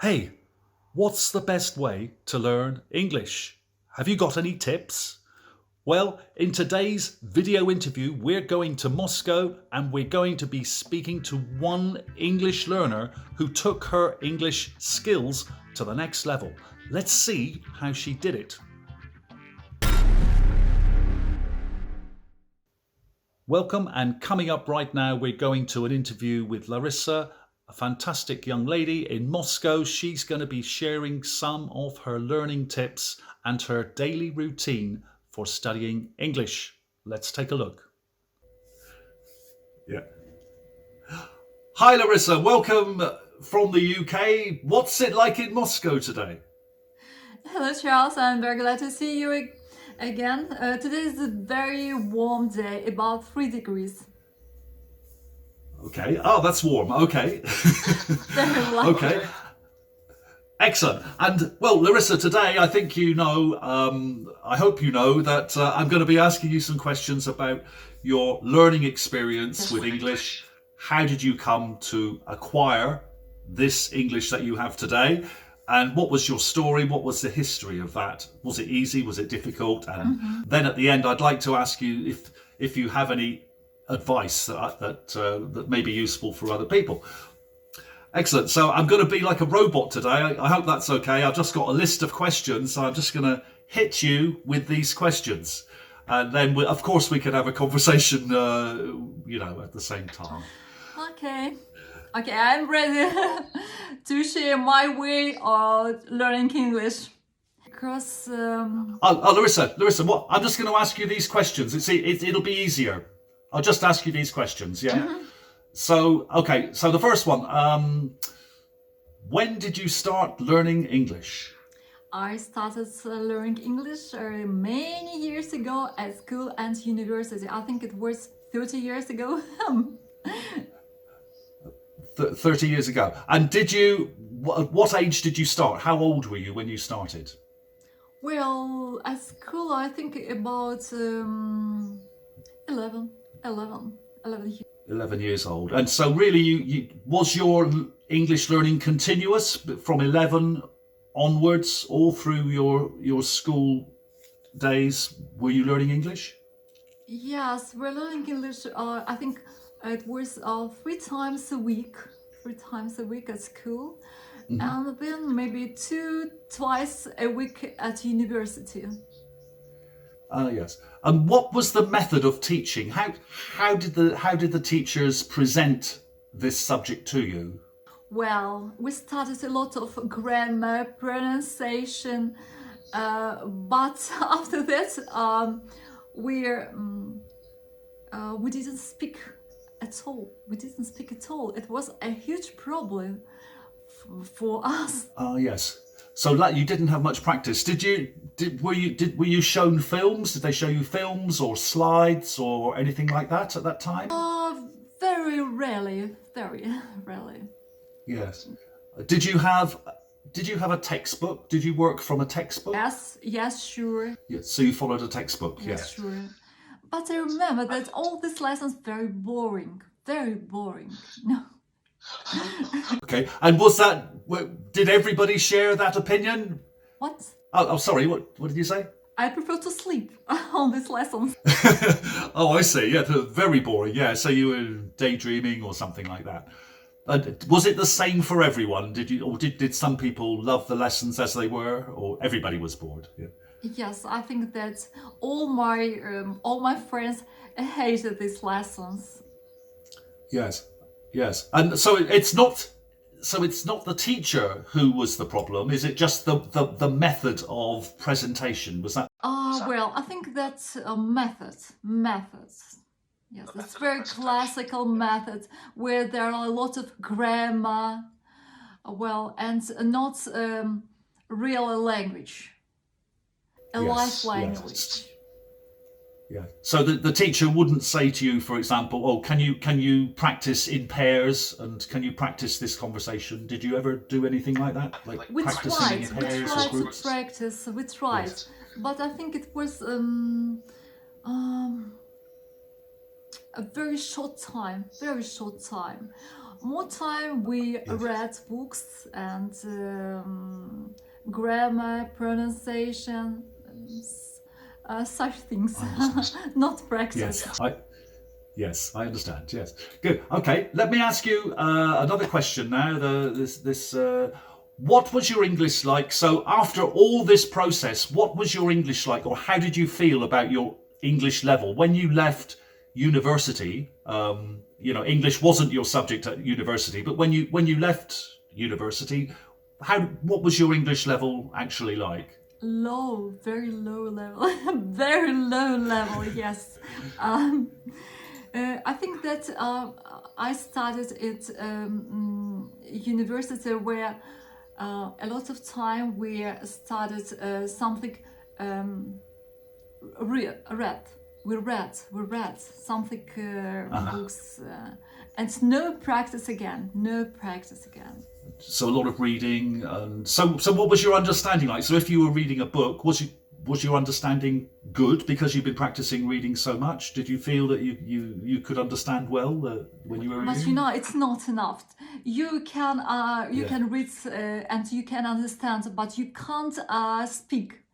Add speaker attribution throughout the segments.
Speaker 1: Hey, what's the best way to learn English? Have you got any tips? Well, in today's video interview, we're going to Moscow and we're going to be speaking to one English learner who took her English skills to the next level. Let's see how she did it. Welcome, and coming up right now, we're going to an interview with Larissa, a fantastic young lady in Moscow. She's going to be sharing some of her learning tips and her daily routine for studying English. Let's take a look. Yeah. Hi Larissa, welcome from the UK. What's it like in Moscow today?
Speaker 2: Hello Charles, I'm very glad to see you again. Today is a very warm day, about 3 degrees.
Speaker 1: Okay. Oh, that's warm. Okay.
Speaker 2: Very lucky.
Speaker 1: Okay. Excellent. And well, Larissa, today I think you know, I hope you know that I'm going to be asking you some questions about your learning experience with English. How did you come to acquire this English that you have today? And what was your story? What was the history of that? Was it easy? Was it difficult? And then at the end, I'd like to ask you if you have any advice that may be useful for other people. Excellent. So I'm going to be like a robot today. I hope that's okay. I've just got a list of questions, so I'm just going to hit you with these questions, and then of course we can have a conversation, at the same time.
Speaker 2: Okay, I'm ready to share my way of learning English. Because
Speaker 1: Larissa, what? I'm just going to ask you these questions. It'll be easier. I'll just ask you these questions. Yeah. So the first one, when did you start learning English?
Speaker 2: I started learning English many years ago at school and university. I think it was 30 years ago.
Speaker 1: 30 years ago. And what age did you start? How old were you when you started?
Speaker 2: Well, at school, I think about 11 years.
Speaker 1: 11 years old. And so really you was your English learning continuous from 11 onwards all through your school days? Were you learning English?
Speaker 2: Yes, we're learning English. I think it was 3 times a week at school, and then maybe twice a week at university.
Speaker 1: Yes. And what was the method of teaching? How did the teachers present this subject to you?
Speaker 2: Well, we studied a lot of grammar, pronunciation, but after that, we didn't speak at all. It was a huge problem for us.
Speaker 1: Yes. So you didn't have much practice. Were you shown films? Did they show you films or slides or anything like that at that time?
Speaker 2: Very rarely.
Speaker 1: Yes. Did you have a textbook? Did you work from a textbook?
Speaker 2: Yes, sure.
Speaker 1: Yes. So you followed a textbook.
Speaker 2: Yes, sure. But I remember that all these lessons very boring. No.
Speaker 1: Okay. And did everybody share that opinion?
Speaker 2: What?
Speaker 1: Oh, sorry. What did you say?
Speaker 2: I prefer to sleep on these lessons.
Speaker 1: Oh, I see. Yeah, very boring. Yeah, so you were daydreaming or something like that. Was it the same for everyone? Did some people love the lessons as they were, or everybody was bored? Yeah.
Speaker 2: Yes, I think that all my friends hated these lessons.
Speaker 1: Yes. And so it's not the teacher who was the problem. Is it just the method of presentation? Was that?
Speaker 2: Well, I think that's a methods. Yes, it's very classical method where there are a lot of grammar, and not real language, life language.
Speaker 1: Yes. Yeah. So the teacher wouldn't say to you, for example, "Oh, can you practice in pairs and can you practice this conversation?" Did you ever do anything like that? Like
Speaker 2: We
Speaker 1: practicing
Speaker 2: tried
Speaker 1: in pairs or groups?
Speaker 2: to practice. We tried,
Speaker 1: Yes.
Speaker 2: but I think it was a very short time. more time we read books and grammar, pronunciation, such things, not practice.
Speaker 1: Yes, I understand. Yes, good. Okay, let me ask you another question now. What was your English like? So after all this process, what was your English like, or how did you feel about your English level when you left university? English wasn't your subject at university, but when you left university, what was your English level actually like?
Speaker 2: Low, very low level, very low level. Yes. I think that I started at university where a lot of time we started something we read something books and no practice again.
Speaker 1: So a lot of reading, and so what was your understanding like? So if you were reading a book, was your understanding good because you've been practicing reading so much? Did you feel that you could understand well when you were reading?
Speaker 2: But it's not enough. You can read and you can understand, but you can't speak.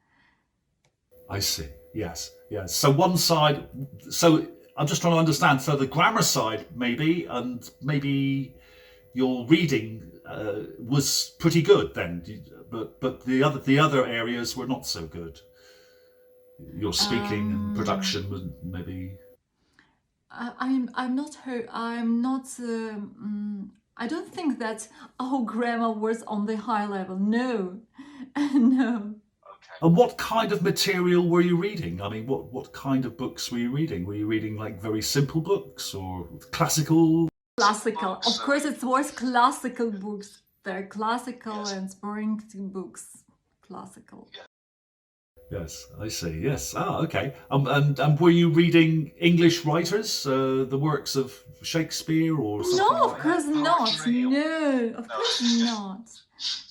Speaker 1: I see. Yes. So one side. So I'm just trying to understand. So the grammar side, maybe, and maybe your reading was pretty good then, but the other areas were not so good. Your speaking and production was maybe.
Speaker 2: I'm not her. I'm not. I don't think that our grammar was on the high level. No, no.
Speaker 1: And what kind of material were you reading? I mean, what kind of books were you reading? Were you reading like very simple books or classical?
Speaker 2: Classical. Of course, it was classical books. They're classical and boring books. Classical.
Speaker 1: Yes, I see. Yes. Okay. And were you reading English writers, the works of Shakespeare or something?
Speaker 2: No, of course not. No, of course not.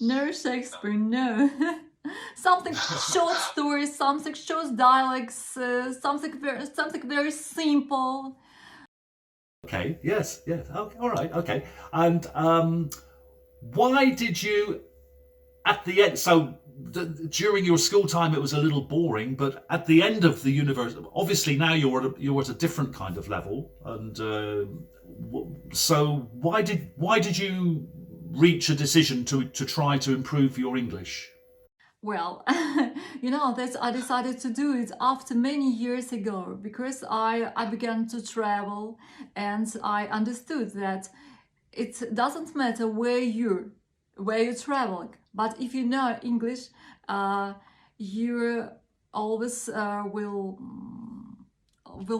Speaker 2: No Shakespeare. No. Something short stories, something short dialects, something very simple.
Speaker 1: Okay. Yes. Okay. All right. Okay. And why did you, at the end? So during your school time, it was a little boring, but at the end of the university, obviously now you're at a different kind of level. And so why did you reach a decision to try to improve your English?
Speaker 2: Well, that I decided to do it after many years ago because I began to travel and I understood that it doesn't matter where you're traveling, but if you know English, you always will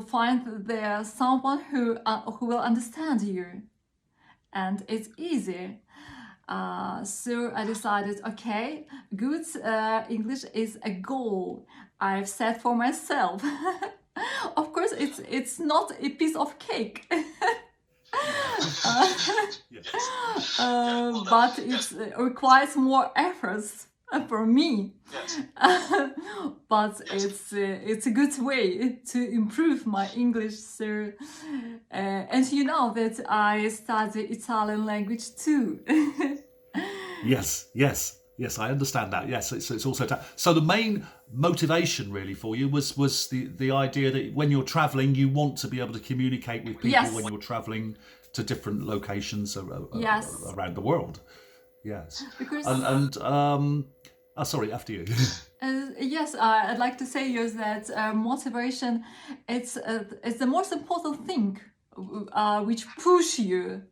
Speaker 2: find there someone who will understand you, and it's easy. So I decided, okay, good English is a goal I've set for myself. Of course, it's not a piece of cake. But it requires more efforts for me. But it's a good way to improve my English. So, and you know that I study Italian language too.
Speaker 1: Yes, I understand that. Yes, it's also so the main motivation really for you was the idea that when you're traveling, you want to be able to communicate with people
Speaker 2: Yes.
Speaker 1: when you're traveling to different locations
Speaker 2: Yes.
Speaker 1: around the world. Yes,
Speaker 2: Because
Speaker 1: sorry, after you.
Speaker 2: yes, I'd like to say yes that motivation it's the most important thing which push you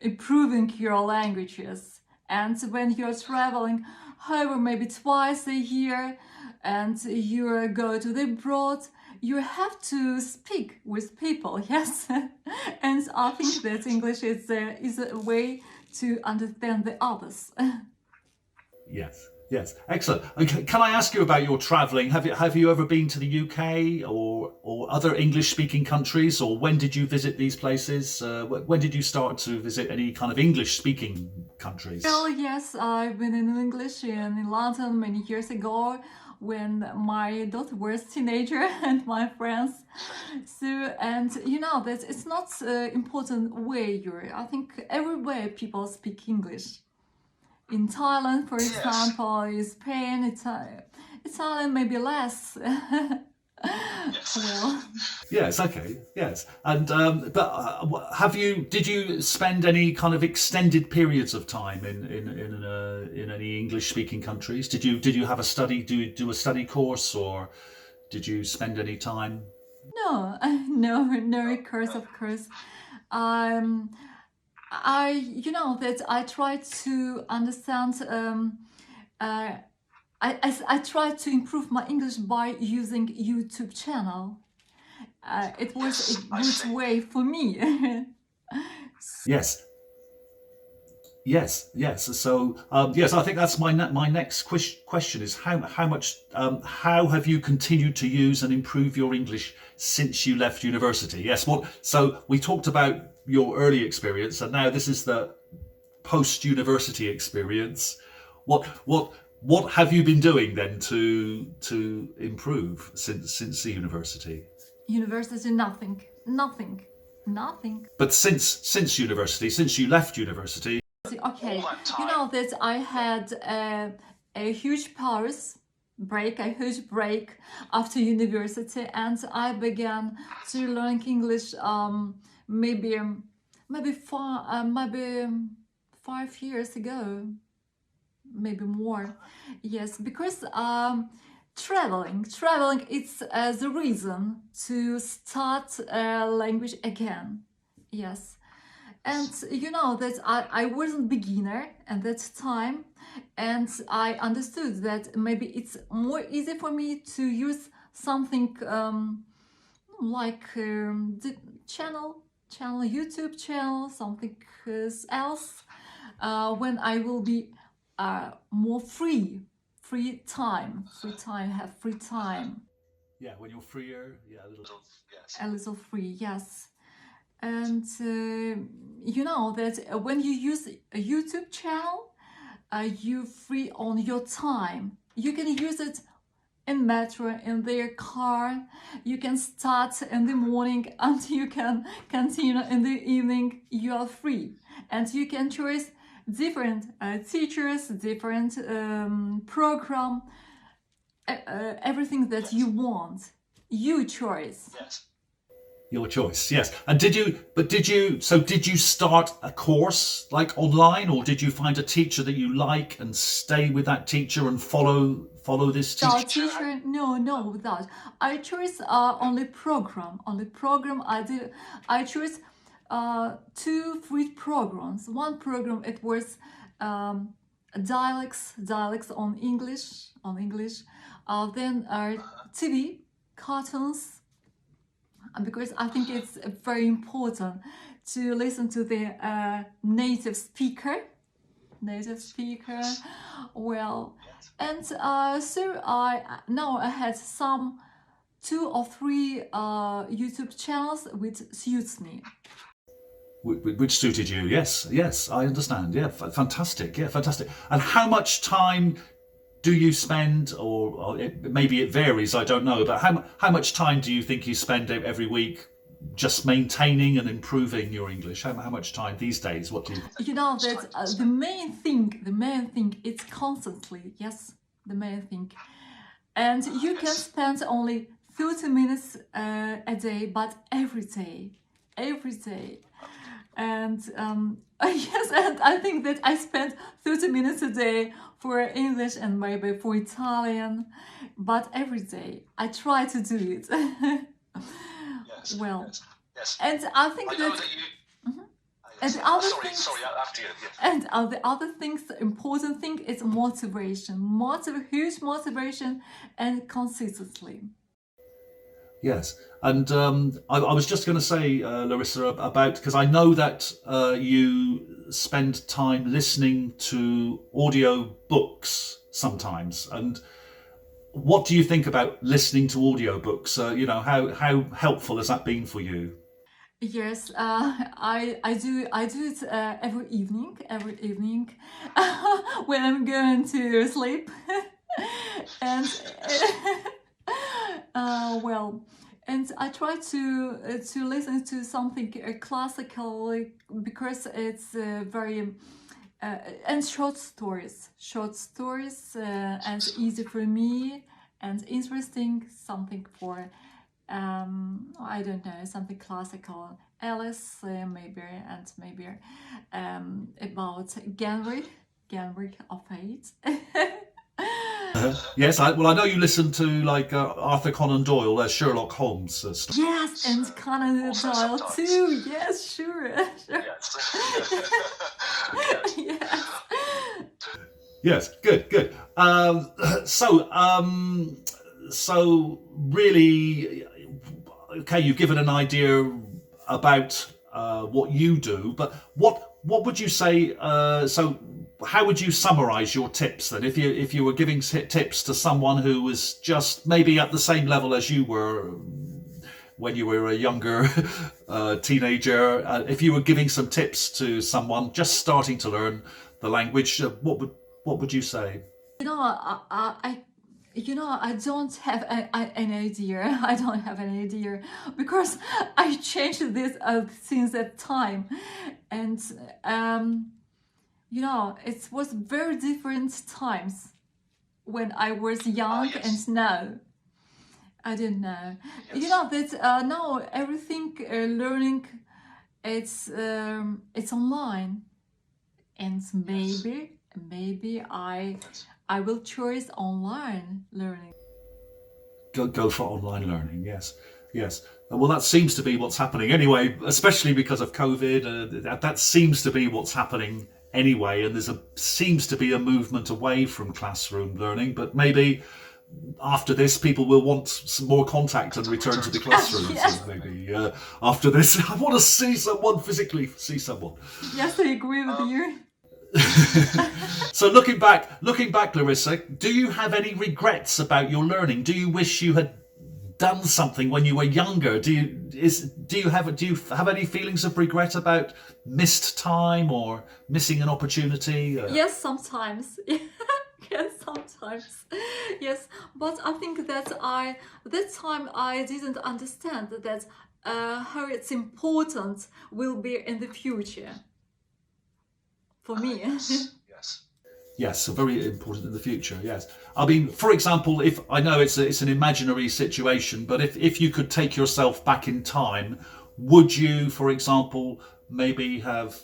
Speaker 2: improving your languages. And when you're traveling, however, maybe twice a year, and you go to the abroad, you have to speak with people, yes. And I think that English is a way to understand the others.
Speaker 1: Yes, excellent. Okay, can I ask you about your travelling? Have you ever been to the UK or other English-speaking countries, or when did you visit these places? When did you start to visit any kind of English-speaking countries?
Speaker 2: Well, yes, I've been in English in London many years ago, when my daughter was teenager and my friends. So, and you know that it's not important where you're. I think everywhere people speak English. In Thailand, for
Speaker 3: Yes.
Speaker 2: example, in Spain, Italian maybe less.
Speaker 3: Yes.
Speaker 2: Well,
Speaker 1: Yes, okay, yes. And did you spend any kind of extended periods of time in any English speaking countries? Did you have a study do a study course, or did you spend any time?
Speaker 2: no, no, of course. Um, you know that I try to understand. I try to improve my English by using YouTube channel. It was
Speaker 3: Yes,
Speaker 2: a
Speaker 3: I
Speaker 2: good
Speaker 3: see.
Speaker 2: way for me.
Speaker 1: Yes. Yes. So yes, I think that's my next question is how have you continued to use and improve your English since you left university? Yes. So we talked about your early experience, and now this is the post-university experience. What have you been doing then to improve since the university?
Speaker 2: University, nothing.
Speaker 1: But since university, since you left university.
Speaker 2: Okay,
Speaker 3: All that
Speaker 2: you
Speaker 3: time.
Speaker 2: know that I had a huge huge break after university, and I began to learn English maybe 5 years ago, maybe more. Yes, because traveling it's the reason to start language again. Yes. And you know that I wasn't beginner at that time, and I understood that maybe it's more easy for me to use something like the YouTube channel, something else, when I will be more free time, have free time,
Speaker 1: Yeah, when you're freer, yeah, a little.
Speaker 3: Yes.
Speaker 2: a little free, yes. And you know that when you use a YouTube channel, you free on your time. You can use it in metro, in their car. You can start in the morning and you can continue in the evening. You are free, and you can choose different teachers, different program, everything that you want. You choice.
Speaker 3: Yes.
Speaker 1: Your choice, yes. And did you start a course like online, or did you find a teacher that you like and stay with that teacher and follow this teacher?
Speaker 2: Teacher, no, without. I choose only program. I choose 2 free programs. One program it was dialects on English. Then TV cartoons, because I think it's very important to listen to the native speaker. Well, and so I had some 2 or 3 YouTube channels which suits me.
Speaker 1: Which suited you? Yes, I understand. Yeah, fantastic. Yeah, fantastic. And how much time do you spend, or maybe it varies, I don't know, but how much time do you think you spend every week just maintaining and improving your English? How much time these days? What do you?
Speaker 2: You know that the main thing it's constantly, yes, the main thing. And you can spend only 30 minutes a day, but every day. And yes, and I think that I spend 30 minutes a day for English and maybe for Italian, but every day I try to do it.
Speaker 3: Yes.
Speaker 2: Well,
Speaker 3: Yes.
Speaker 2: and I think
Speaker 3: I know
Speaker 2: that
Speaker 3: that you.
Speaker 2: and
Speaker 3: Yes.
Speaker 2: the other
Speaker 3: Sorry,
Speaker 2: things,
Speaker 3: after you. Yes.
Speaker 2: and the other things, the important thing is motivation, huge motivation, and consistency.
Speaker 1: Yes, and I was just going to say, Larissa, about, because I know that you spend time listening to audio books sometimes, and what do you think about listening to audiobooks? How helpful has that been for you?
Speaker 2: Yes, I do it every evening when I'm going to sleep. and well, and I try to listen to something classical because it's very and short stories, and easy for me and interesting. Something for I don't know, something classical, Alice maybe, and maybe about Genrick of Fate.
Speaker 1: Yes, I know you listen to like Arthur Conan Doyle, Sherlock Holmes stuff.
Speaker 2: Yes, and Conan
Speaker 3: Also
Speaker 2: Doyle
Speaker 3: sometimes.
Speaker 2: too. Yes, sure.
Speaker 3: Yes. Yes.
Speaker 2: Yes.
Speaker 1: Yes, good. So really, okay, you've given an idea about what you do, but what would you say? So, how would you summarise your tips then? If you were giving tips to someone who was just maybe at the same level as you were when you were a younger teenager, if you were giving some tips to someone just starting to learn the language, what would you say?
Speaker 2: I don't have an idea. I don't have an idea because I changed this since that time, and it was very different times when I was young
Speaker 3: yes.
Speaker 2: and now. I don't know.
Speaker 3: Yes.
Speaker 2: That now everything learning it's online, and maybe I will choose online learning.
Speaker 1: Go for online learning. Yes. Well, that seems to be what's happening anyway, especially because of COVID. That seems to be what's happening anyway, and seems to be a movement away from classroom learning. But maybe after this, people will want some more contact and return to the classrooms.
Speaker 2: Yes.
Speaker 1: And maybe after this, I want to see someone physically. See someone.
Speaker 2: Yes, I agree with you.
Speaker 1: So looking back, Larissa, do you have any regrets about your learning? Do you wish you had done something when you were younger? Do you have any feelings of regret about missed time or missing an opportunity?
Speaker 2: Yes, sometimes. Yes, sometimes. Yes, but I think that that time I didn't understand that how it's important will be in the future for me.
Speaker 1: Yes, so very important in the future. Yes, I mean, for example, if I know it's an imaginary situation, but if you could take yourself back in time, would you, for example, maybe have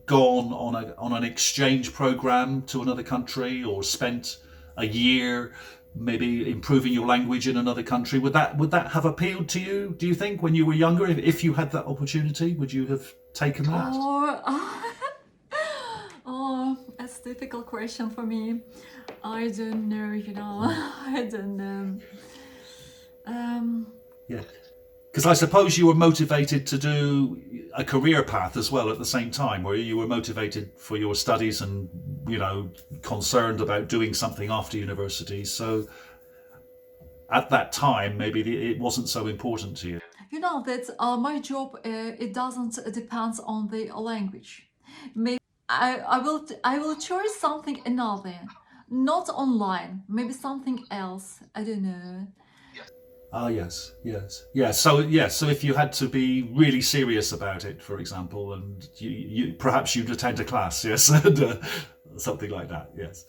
Speaker 1: gone on an exchange program to another country, or spent a year maybe improving your language in another country? Would that have appealed to you, do you think, when you were younger? If you had that opportunity, would you have taken that?
Speaker 2: That's a difficult question for me. I don't know, I don't know.
Speaker 1: Yeah, because I suppose you were motivated to do a career path as well at the same time, where you were motivated for your studies and, concerned about doing something after university. So at that time, maybe it wasn't so important to you.
Speaker 2: That my job, it doesn't depend on the language. Maybe I will choose something another, not online, maybe something else. I don't know.
Speaker 1: Yes. So if you had to be really serious about it, for example, and you perhaps you'd attend a class, yes, and something like that, yes.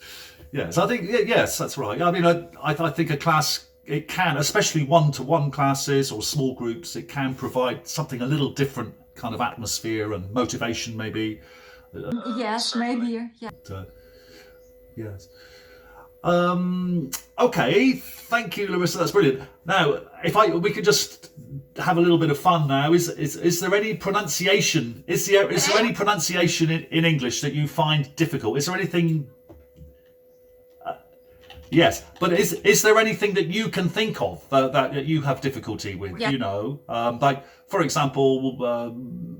Speaker 1: I think yes, that's right. I mean, I think a class, it can, especially one-to-one classes or small groups, it can provide something a little different kind of atmosphere and motivation, maybe.
Speaker 2: Yes, maybe. Yeah.
Speaker 1: Yes. Okay, thank you, Larissa. That's brilliant. Now, we could just have a little bit of fun now. Is there any pronunciation? Is there any pronunciation in English that you find difficult? Is there anything? Yes, but is there anything that you can think of that you have difficulty with?
Speaker 2: Yeah.
Speaker 1: Like, for example,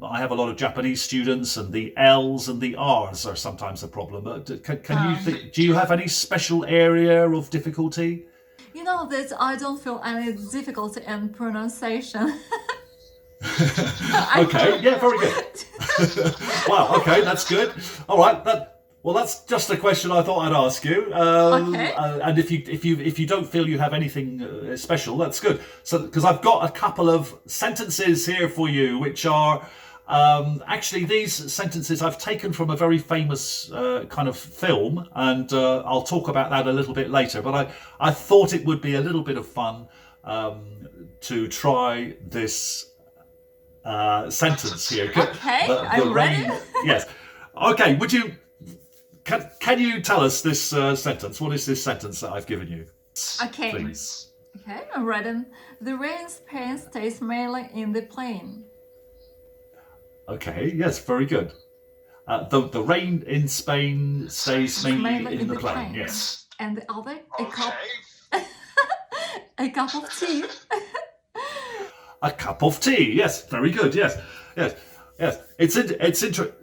Speaker 1: I have a lot of Japanese students, and the L's and the R's are sometimes a problem. Can you think? Do you have any special area of difficulty?
Speaker 2: That I don't feel any difficulty in pronunciation.
Speaker 1: Okay, yeah, very good. Wow, okay, that's good. All right, Well, that's just a question I thought I'd ask you.
Speaker 2: Okay.
Speaker 1: And if you don't feel you have anything special, that's good. So because I've got a couple of sentences here for you, which are actually these sentences I've taken from a very famous kind of film, and I'll talk about that a little bit later. But I thought it would be a little bit of fun to try this sentence here.
Speaker 2: Okay, I'm ready.
Speaker 1: Yes. Okay. Would you? Can you tell us this sentence? What is this sentence that I've given you?
Speaker 2: Okay.
Speaker 1: Please.
Speaker 2: Okay, I'm ready. The rain in Spain stays mainly in the plain.
Speaker 1: Okay. Yes. Very good. The rain in Spain stays mainly in the plain. Yes.
Speaker 2: And the other,
Speaker 3: Okay.
Speaker 2: a cup of tea.
Speaker 1: A cup of tea. Yes. Very good. Yes. Yes. Yes. It's interesting.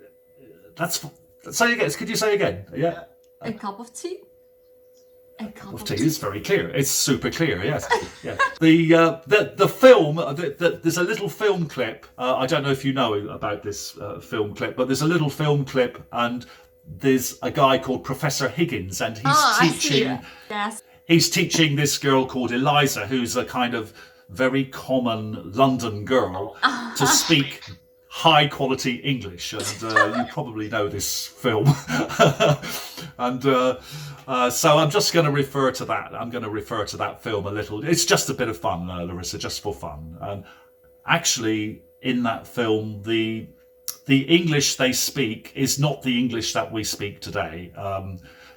Speaker 1: That's. Say again. Could you say again? Yeah.
Speaker 2: A cup of tea. A cup
Speaker 1: Of tea is very clear. It's super clear. Yes. Yeah. The film. There's a little film clip. I don't know if you know about this film clip, but there's a little film clip, and there's a guy called Professor Higgins, and he's
Speaker 2: I see.
Speaker 1: teaching.
Speaker 2: Yes.
Speaker 1: He's teaching this girl called Eliza, who's a kind of very common London girl, to speak high quality English, and you probably know this film. And so I'm just going to refer to that. I'm going to refer to that film a little. It's just a bit of fun, Larissa, just for fun. And actually, in that film, the English they speak is not the English that we speak today.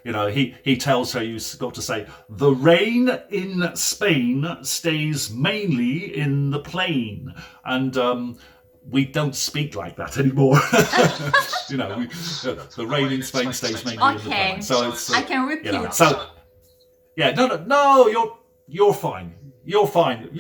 Speaker 1: You know, he tells her you've got to say, the rain in Spain stays mainly in the plain. And we don't speak like that anymore. You know, the rain in Spain stays mainly in the
Speaker 2: Okay.
Speaker 1: plain. So it's,
Speaker 2: I can repeat.
Speaker 1: you know, so yeah, no, you're fine. You're fine.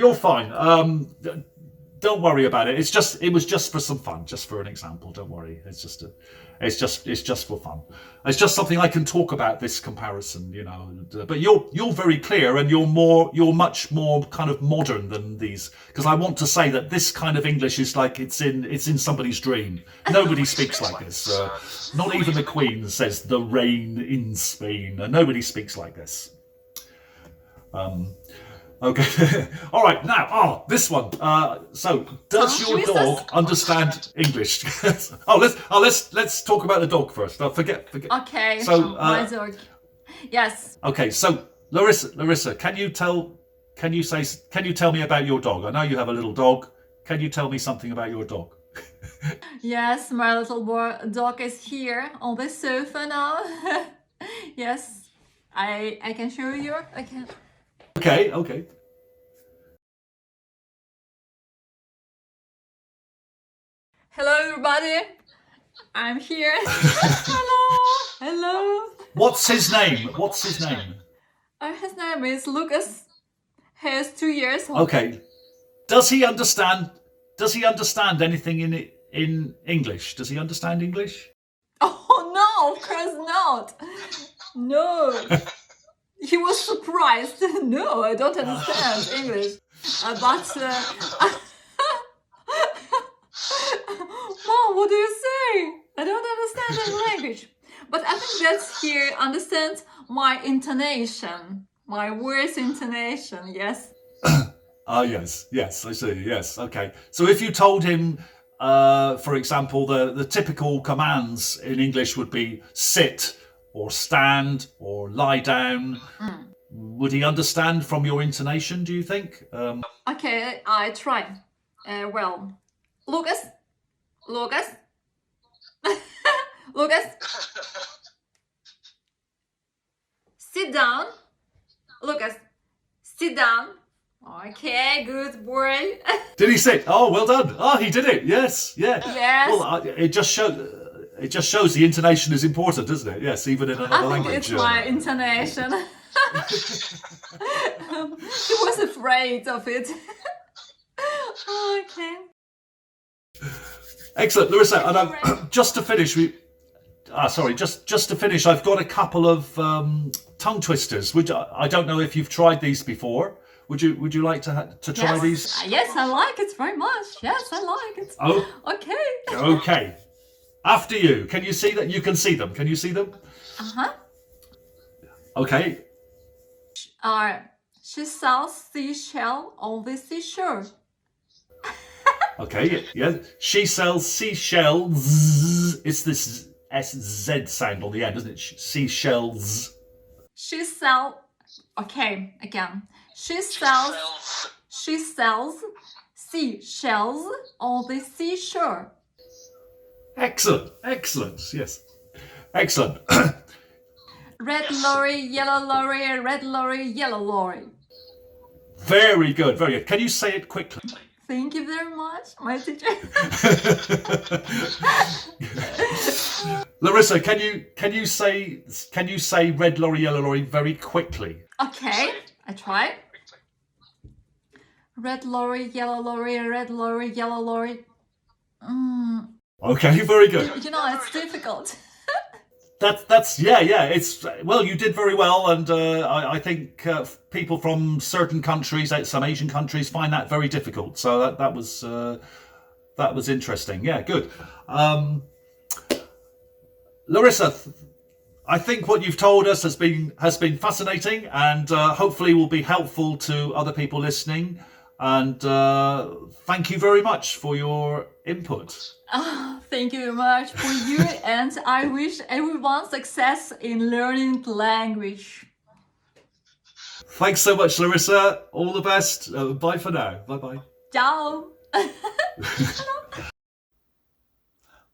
Speaker 1: Don't worry about it. It was just for some fun, just for an example. Don't worry. It's just for fun. It's just something I can talk about, this comparison, you know. But you're very clear, and you're much more kind of modern than these, because I want to say that this kind of English is like it's in somebody's dream. Nobody speaks like this. Not even the Queen says the rain in Spain. Nobody speaks like this. Okay. All right. Now, this one. So, does your dog understand English? Let's talk about the dog first. Forget.
Speaker 2: Okay.
Speaker 1: So,
Speaker 2: my dog. Yes.
Speaker 1: Okay. So, Larissa, can you tell me about your dog? I know you have a little dog. Can you tell me something about your dog?
Speaker 2: Yes, my little dog is here on the sofa now. Yes, I can show you. I can.
Speaker 1: Okay.
Speaker 2: Hello, everybody. I'm here. Hello.
Speaker 1: What's his name?
Speaker 2: His name is Lucas. He is 2 years old.
Speaker 1: Okay. Does he understand anything in English? Does he understand English?
Speaker 2: Oh no, of course not. No. He was surprised. No, I don't understand English. But Mom, what do you say? I don't understand that language. But I think that he understands my intonation, my words intonation. Yes.
Speaker 1: Yes, I see. Yes, okay. So if you told him, for example, the typical commands in English would be sit, or stand, or lie down. Would he understand from your intonation, do you think?
Speaker 2: Okay, I try. Lucas. Lucas. Sit down. Lucas, sit down. Okay, good boy.
Speaker 1: Did he sit? Oh, well done. Oh, he did it. Yes, yeah.
Speaker 2: Yes.
Speaker 1: Well, it just shows the intonation is important, doesn't it? Yes, even in another
Speaker 2: I think
Speaker 1: language.
Speaker 2: it's my intonation. He was afraid of it. Okay.
Speaker 1: Excellent, Larissa. And just to finish, just to finish, I've got a couple of tongue twisters. I don't know if you've tried these before. Would you like to try these?
Speaker 2: Yes, I like it very much. Yes, I like it.
Speaker 1: Oh,
Speaker 2: Okay.
Speaker 1: okay. After you. Can you see that? You can see them. Can you see them?
Speaker 2: Uh-huh.
Speaker 1: Okay.
Speaker 2: She sells seashell on the seashore.
Speaker 1: Okay. Yeah. She sells seashells. It's this SZ sound on the end, isn't it? Seashells.
Speaker 2: She sell. Okay, again. She sells seashells on the seashore.
Speaker 1: Excellent. Excellent. Yes. Excellent.
Speaker 2: Red lorry, yellow lorry, red lorry, yellow lorry.
Speaker 1: Very good. Very good. Can you say it quickly?
Speaker 2: Thank you very much, my teacher.
Speaker 1: Larissa, can you say red lorry, yellow lorry very quickly?
Speaker 2: Okay, I try. Red lorry, yellow lorry, red lorry, yellow lorry.
Speaker 1: Okay, very good.
Speaker 2: You know, it's difficult.
Speaker 1: That's yeah. It's well, you did very well, and I think people from certain countries, some Asian countries, find that very difficult. So that was interesting. Yeah, good. Larissa, I think what you've told us has been fascinating, and hopefully will be helpful to other people listening. And thank you very much for your input.
Speaker 2: Thank you very much for you, and I wish everyone success in learning the language.
Speaker 1: Thanks so much, Larissa. All the best. Bye for now. Bye-bye.
Speaker 2: Ciao.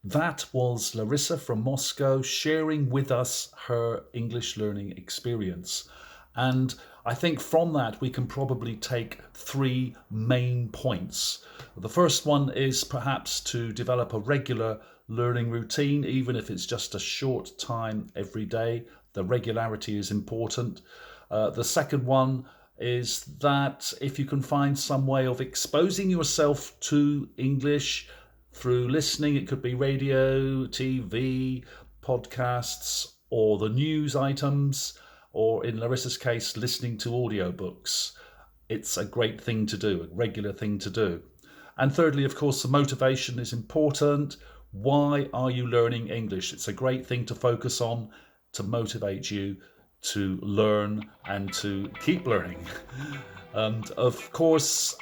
Speaker 1: That was Larissa from Moscow sharing with us her English learning experience. And I think from that we can probably take 3 main points. The first one is perhaps to develop a regular learning routine, even if it's just a short time every day. The regularity is important. The second one is that if you can find some way of exposing yourself to English through listening, it could be radio, TV, podcasts, or the news items, or in Larissa's case, listening to audiobooks. It's a great thing to do, a regular thing to do. And thirdly, of course, the motivation is important. Why are you learning English? It's a great thing to focus on to motivate you to learn and to keep learning. And of course,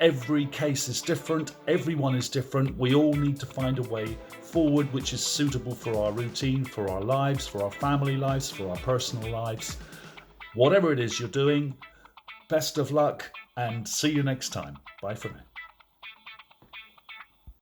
Speaker 1: every case is different. Everyone is different. We all need to find a way forward which is suitable for our routine, for our lives, for our family lives, for our personal lives. Whatever it is you're doing, best of luck and see you next time. Bye for now.